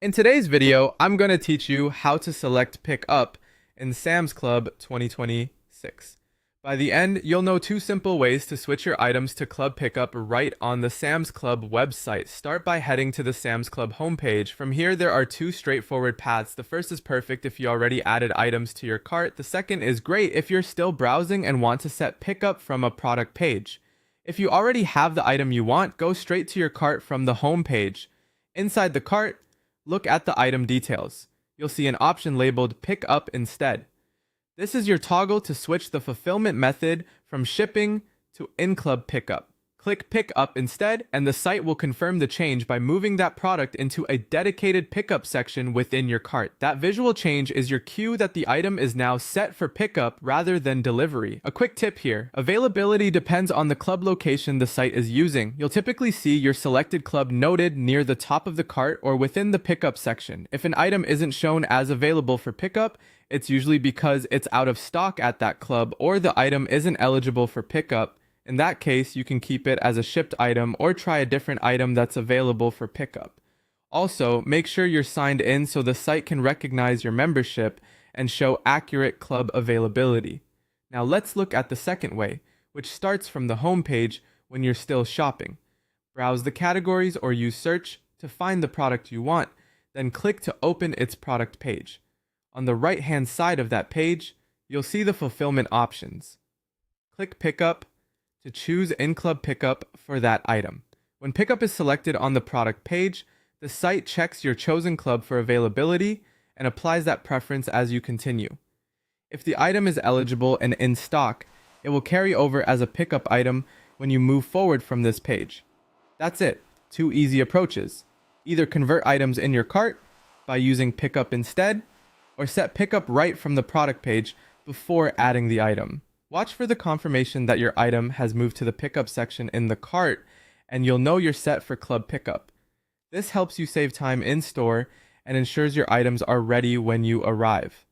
In today's video, I'm going to teach you how to select Pick Up in Sam's Club 2026. By the end, you'll know two simple ways to switch your items to Club Pickup right on the Sam's Club website. Start by heading to the Sam's Club homepage. From here, there are two straightforward paths. The first is perfect if you already added items to your cart. The second is great if you're still browsing and want to set Pickup from a product page. If you already have the item you want, go straight to your cart from the homepage. Inside the cart, look at the item details. You'll see an option labeled Pick Up Instead. This is your toggle to switch the fulfillment method from shipping to in-club pickup. Click Pick Up Instead, and the site will confirm the change by moving that product into a dedicated pickup section within your cart. That visual change is your cue that the item is now set for pickup rather than delivery. A quick tip here: availability depends on the club location the site is using. You'll typically see your selected club noted near the top of the cart or within the pickup section. If an item isn't shown as available for pickup, it's usually because it's out of stock at that club or the item isn't eligible for pickup. In that case, you can keep it as a shipped item or try a different item that's available for pickup. Also, make sure you're signed in so the site can recognize your membership and show accurate club availability. Now let's look at the second way, which starts from the home page when you're still shopping. Browse the categories or use search to find the product you want, then click to open its product page. On the right-hand side of that page, you'll see the fulfillment options. Click Pickup to choose in-club pickup for that item. When pickup is selected on the product page, the site checks your chosen club for availability and applies that preference as you continue. If the item is eligible and in stock, it will carry over as a pickup item when you move forward from this page. That's it. Two easy approaches. Either convert items in your cart by using Pickup Instead, or set pickup right from the product page before adding the item. Watch for the confirmation that your item has moved to the pickup section in the cart, and you'll know you're set for club pickup. This helps you save time in store and ensures your items are ready when you arrive.